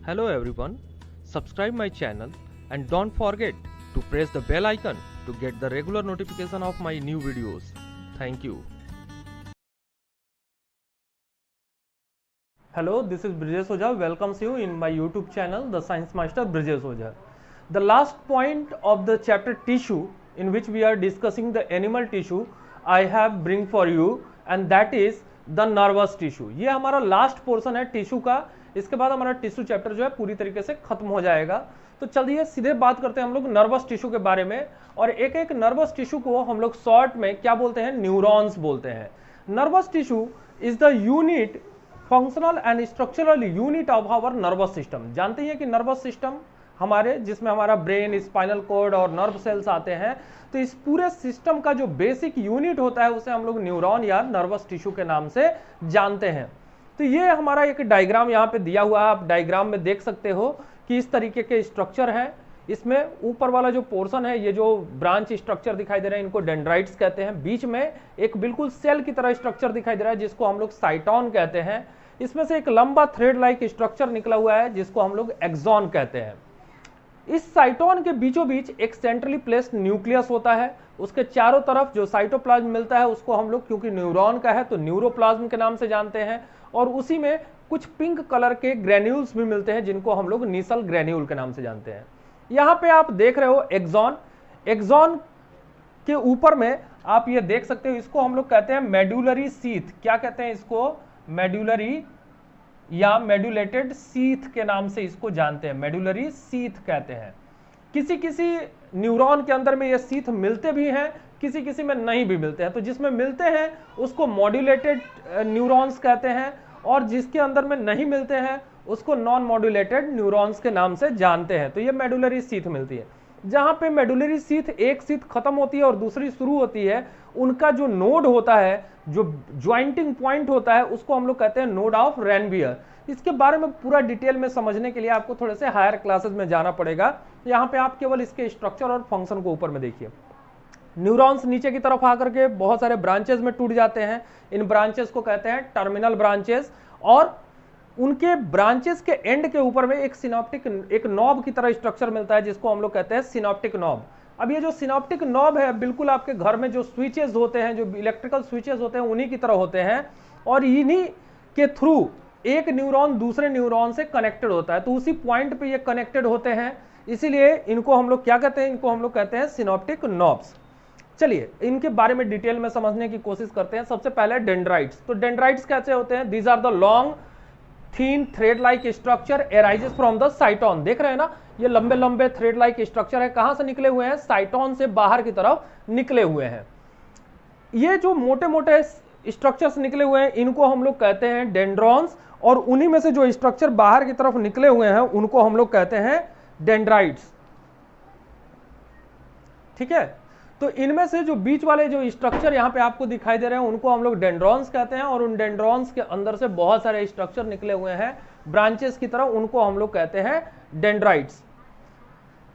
Hello everyone, subscribe my channel and don't forget to press the bell icon to get the regular notification of my new videos. Thank you. Hello, this is Brijesh Ojha welcomes you in my YouTube channel, The Science Master Brijesh Ojha. The last point of the chapter tissue in which we are discussing the animal tissue I have bring for you and that is the nervous tissue. ये हमारा last portion है tissue का, इसके बाद हमारा tissue chapter जो है पूरी तरीके से खत्म हो जाएगा। तो चलिए सीधे बात करते हैं हम लोग नर्वस टिश्यू के बारे में, और एक एक नर्वस टिश्यू को हम लोग शॉर्ट में क्या बोलते हैं, न्यूरॉन्स बोलते हैं। Nervous tissue is the unit, functional and structural unit of our nervous system. जानते हैं कि नर्वस सिस्टम हमारे, जिसमें हमारा ब्रेन, स्पाइनल कॉर्ड और नर्व सेल्स आते हैं, तो इस पूरे सिस्टम का जो बेसिक यूनिट होता है उसे हम लोग न्यूरॉन या नर्वस टिश्यू के नाम से जानते हैं। तो ये हमारा एक डायग्राम यहाँ पे दिया हुआ है, आप डायग्राम में देख सकते हो कि इस तरीके के स्ट्रक्चर है। इसमें ऊपर वाला जो पोर्शन है, ये जो ब्रांच स्ट्रक्चर दिखाई दे रहे हैं, इनको डेंड्राइट्स कहते हैं। बीच में एक बिल्कुल सेल की तरह स्ट्रक्चर दिखाई दे रहा है जिसको हम लोग साइटोन कहते हैं। इसमें से एक लंबा थ्रेड लाइक स्ट्रक्चर निकला हुआ है जिसको हम लोग एक्सॉन कहते हैं। इस साइटोन के बीचों बीच एक सेंट्रली प्लेस्ड न्यूक्लियस होता है। उसके चारों तरफ जो साइटोप्लाज्म मिलता है उसको हम लोग, क्योंकि न्यूरॉन का है तो न्यूरोप्लाज्म के नाम से जानते हैं, और उसी में कुछ पिंक कलर के ग्रेन्यूल्स भी मिलते हैं जिनको हम लोग नीसल ग्रेन्यूल के नाम से जानते हैं। यहाँ पे आप देख रहे हो एक्सॉन, एक्सॉन के ऊपर में आप ये देख सकते हो, इसको हम लोग कहते हैं मेडुलरी सीथ। क्या कहते हैं इसको? मेडुलरी या मेडुलेटेड सीथ के नाम से इसको जानते हैं, मेडुलरी सीथ कहते हैं। किसी किसी न्यूरॉन के अंदर में ये सीथ मिलते भी हैं, किसी किसी में नहीं भी मिलते हैं। तो जिसमें मिलते हैं उसको मॉड्यूलेटेड न्यूरॉन्स कहते हैं, और जिसके अंदर में नहीं मिलते हैं उसको नॉन मॉड्यूलेटेड न्यूरॉन्स के नाम से जानते हैं। तो ये मेडुलरी सीथ मिलती है। जहां पे मेडुलरी सीथ, एक सीथ खत्म होती है और दूसरी शुरू होती है, उनका जो नोड होता है, जो ज्वाइंटिंग पॉइंट होता है, उसको हम लोग कहते हैं नोड ऑफ रेनबियर। इसके बारे में पूरा डिटेल में समझने के लिए आपको थोड़े से हायर क्लासेस में जाना पड़ेगा। यहाँ पे आप केवल इसके स्ट्रक्चर और फंक्शन को ऊपर में देखिए। न्यूरॉन्स नीचे की तरफ आकर के बहुत सारे ब्रांचेस में टूट जाते हैं। इन ब्रांचेस को कहते हैं टर्मिनल ब्रांचेस, और उनके ब्रांचेस के एंड के ऊपर में एक सिनॉप्टिक, एक नॉब की तरह स्ट्रक्चर मिलता है जिसको हम लोग कहते हैं सिनॉप्टिक नॉब। अब ये जो सिनॉप्टिक नॉब है, बिल्कुल आपके घर में जो स्विचेस होते हैं, जो इलेक्ट्रिकल स्विचेस होते हैं, उन्हीं की तरह होते हैं, और इन्हीं के थ्रू एक न्यूरॉन दूसरे न्यूरॉन से कनेक्टेड होता है। तो उसी पॉइंट पे ये कनेक्टेड होते हैं, इसीलिए इनको हम लोग क्या कहते हैं? इनको हम लोग कहते हैं सिनॉप्टिक नॉब्स। चलिए इनके बारे में डिटेल में समझने की कोशिश करते हैं। सबसे पहले डेंड्राइट्स। तो डेंड्राइट्स कैसे होते हैं? These are the long thin thread like structure arises from the cyton. देख रहे हैं ना, ये लंबे लंबे थ्रेड लाइक स्ट्रक्चर है। कहां से निकले हुए हैं? साइटोन से बाहर की तरफ निकले हुए हैं। ये जो मोटे मोटे स्ट्रक्चर्स निकले हुए हैं इनको हम लोग कहते हैं डेंड्रॉन्स, और उन्हीं में से जो स्ट्रक्चर बाहर की तरफ निकले हुए हैं उनको हम लोग कहते हैं डेंड्राइट्स। ठीक है, तो इनमें से जो बीच वाले जो स्ट्रक्चर यहाँ पे आपको दिखाई दे रहे हैं उनको हम लोग डेंड्रॉन्स कहते हैं, और उन डेंड्रॉन्स के अंदर से बहुत सारे स्ट्रक्चर निकले हुए हैं ब्रांचेस की तरह, उनको हम लोग कहते हैं डेंड्राइट्स।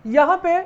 यहाँ पे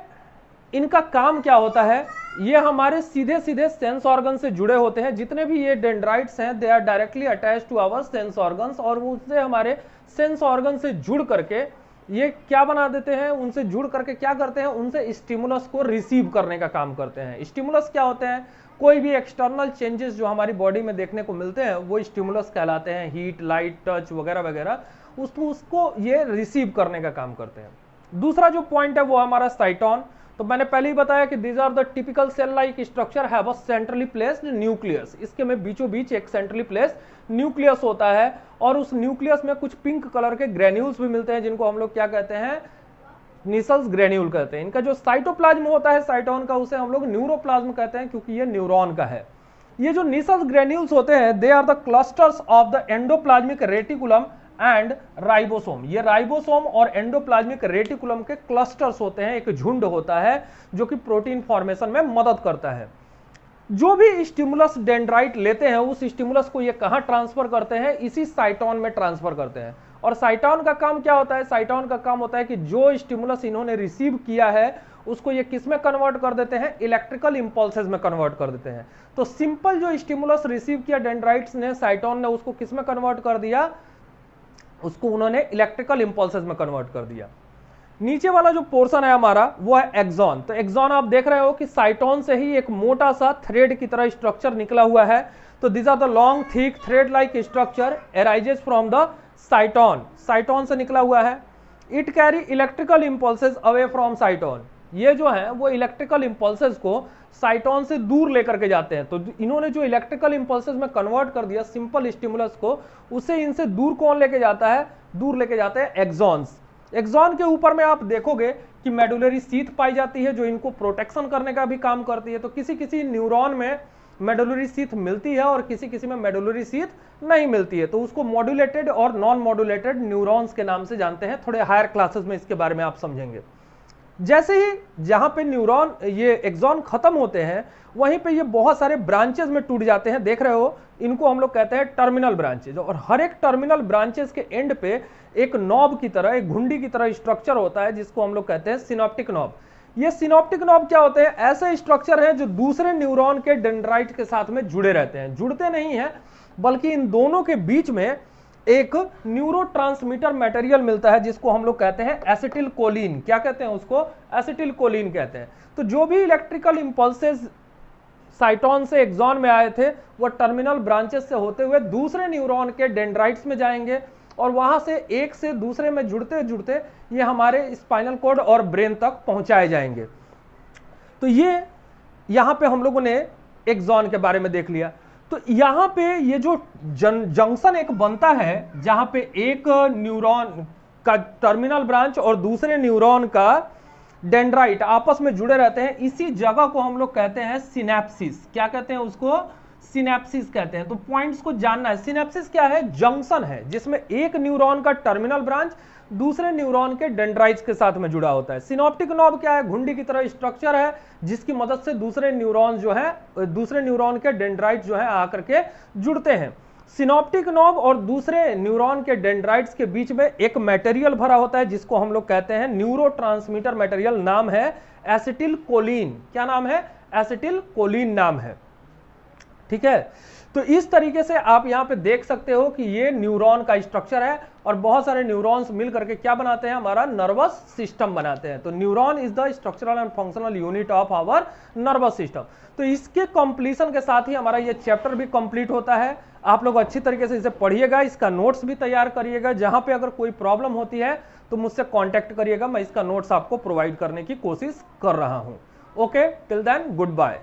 इनका काम क्या होता है? ये हमारे सीधे सीधे सेंस ऑर्गन से जुड़े होते हैं। जितने भी ये डेंड्राइट्स हैं, they are directly attached to our sense organs, और उससे हमारे सेंस ऑर्गन से जुड़ करके ये क्या बना देते हैं? उनसे जुड़ करके क्या करते हैं? उनसे स्टिमुलस को रिसीव करने का काम करते हैं। स्टिमुलस क्या होते हैं? कोई भी एक्सटर्नल चेंजेस जो हमारी बॉडी में देखने को मिलते हैं वो स्टिमुलस कहलाते हैं। हीट, लाइट, टच वगैरह वगैरह, उसको ये रिसीव करने का काम करते हैं। दूसरा जो पॉइंट है वो हमारा साइटोन। तो मैंने पहले ही बताया कि these are the typical cell like structure have a centrally placed nucleus. इसके में बीचों बीच एक सेंट्रली प्लेस्ड न्यूक्लियस होता है, और उस न्यूक्लियस में कुछ पिंक कलर के ग्रेन्यूल्स भी मिलते हैं जिनको हम लोग क्या कहते हैं? नीसल्स ग्रेन्यूल कहते हैं। इनका जो साइटोप्लाज्म होता है साइटोन का, उसे हम लोग न्यूरोप्लाज्म कहते हैं क्योंकि ये न्यूरॉन का है। ये जो नीसल्स ग्रेन्यूल्स होते हैं, they are the clusters of the endoplasmic reticulum and ribosome. ये राइबोसोम और एंडोप्लाज्मिक रेटिकुलम के क्लस्टर्स होते हैं, एक झुंड होता है जो कि प्रोटीन फॉर्मेशन में मदद करता है। जो भी स्टिमुलस डेंड्राइट लेते हैं उस स्टिमुलस को ये कहां ट्रांसफर करते हैं? इसी साइटोन में ट्रांसफर करते हैं। और साइटोन का काम क्या होता है? साइटोन का काम होता है कि जो स्टिमुलस इन्होंने रिसीव किया है उसको ये किस में कन्वर्ट कर देते हैं? इलेक्ट्रिकल इंपल्सेस में कन्वर्ट कर देते हैं। तो सिंपल जो स्टिमुलस रिसीव किया डेंड्राइट्स ने, साइटोन ने उसको किस में कन्वर्ट कर दिया? उसको उन्होंने इलेक्ट्रिकल इंपल्सेस में कन्वर्ट कर दिया। नीचे वाला जो पोर्शन है हमारा वो है एक्सॉन। तो एक्सॉन आप देख रहे हो कि साइटोन से ही एक मोटा सा थ्रेड की तरह स्ट्रक्चर निकला हुआ है। तो this are the long thick thread like structure arises from the cyton, cyton से निकला हुआ है। It carry electrical impulses away from cyton, ये जो है वो इलेक्ट्रिकल इंपल्सेस को साइटोन से दूर लेकर के जाते हैं। तो इन्होंने जो इलेक्ट्रिकल इंपल्सेस में कन्वर्ट कर दिया सिंपल स्टिमुलस को, उसे इनसे दूर कौन लेके जाता है, दूर लेके जाते हैं एक्सॉन्स। एक्सॉन के ऊपर में आप देखोगे कि मेडुलरी सीथ पाई जाती है जो इनको प्रोटेक्शन करने का भी काम करती है। तो किसी किसी न्यूरॉन में मेडुलरी सीथ मिलती है और किसी किसी में मेडुलरी सीथ नहीं मिलती है, तो उसको मॉड्यूलेटेड और नॉन मॉड्यूलेटेड न्यूरॉन्स के नाम से जानते हैं। थोड़े हायर क्लासेस में इसके बारे में आप समझेंगे। जैसे ही जहां पे न्यूरॉन ये एक्सॉन खत्म होते हैं वहीं पे ये बहुत सारे ब्रांचेस में टूट जाते हैं। देख रहे हो, इनको हम लोग कहते हैं टर्मिनल ब्रांचेज, और हर एक टर्मिनल ब्रांचेस के एंड पे एक नॉब की तरह, एक घुंडी की तरह स्ट्रक्चर होता है जिसको हम लोग कहते हैं सिनॉप्टिक नॉब। ये सिनॉप्टिक नॉब क्या होते हैं, ऐसे स्ट्रक्चर हैं जो दूसरे न्यूरॉन के डेंड्राइट के साथ में जुड़े रहते हैं, जुड़ते नहीं हैं बल्कि इन दोनों के बीच में एक न्यूरोट्रांसमीटर मटेरियल मिलता है जिसको हम लोग कहते हैं एसिटिल कोलिन। क्या कहते हैं उसको, एसिटिल कोलिन कहते हैं। तो जो भी इलेक्ट्रिकल इंपल्सेस साइटोन से एक्सॉन में आए थे वो टर्मिनल ब्रांचेस से होते हुए दूसरे न्यूरॉन के डेंड्राइट्स में जाएंगे और वहां से एक से दूसरे में जुड़ते जुड़ते ये हमारे स्पाइनल कॉर्ड और ब्रेन तक पहुंचाए जाएंगे। तो ये यहां पे हम लोगों ने एक्सॉन के बारे में देख लिया। तो यहां पे ये जो जंक्शन एक बनता है जहां पे एक न्यूरॉन का टर्मिनल ब्रांच और दूसरे न्यूरॉन का डेंड्राइट आपस में जुड़े रहते हैं, इसी जगह को हम लोग कहते हैं सिनेप्सिस। क्या कहते हैं उसको, सिनेप्सिस कहते हैं। तो पॉइंट्स को जानना है। सिनेप्सिस क्या है, जंक्शन है जिसमें एक न्यूरॉन का टर्मिनल ब्रांच दूसरे न्यूरॉन के डेंड्राइट्स के साथ में जुड़ा होता है। सिनॉप्टिक नॉब क्या है, घुंडी की तरह स्ट्रक्चर है जिसकी मदद से दूसरे न्यूरॉन जो है, दूसरे न्यूरॉन के डेंड्राइट जो है आकर के जुड़ते हैं। सिनॉप्टिक नॉब और दूसरे न्यूरॉन के डेंड्राइट्स के बीच में एक मटेरियल भरा होता है जिसको हम लोग कहते हैं न्यूरोट्रांसमीटर मटेरियल, नाम है एसिटिल कोलिन। क्या नाम है, एसिटिल कोलिन नाम है। ठीक है, तो इस तरीके से आप यहां पे देख सकते हो कि ये न्यूरॉन का स्ट्रक्चर है और बहुत सारे न्यूरॉन्स मिल करके क्या बनाते हैं, हमारा नर्वस सिस्टम बनाते हैं। तो neuron is the structural and functional unit of our nervous system. तो इसके कंप्लीशन के साथ ही हमारा ये चैप्टर भी कंप्लीट होता है। आप लोग अच्छी तरीके से इसे पढ़िएगा, इसका नोट्स भी तैयार करिएगा। जहां पे अगर कोई प्रॉब्लम होती है तो मुझसे कॉन्टेक्ट करिएगा, मैं इसका नोट्स आपको प्रोवाइड करने की कोशिश कर रहा हूं। Okay, till then good bye.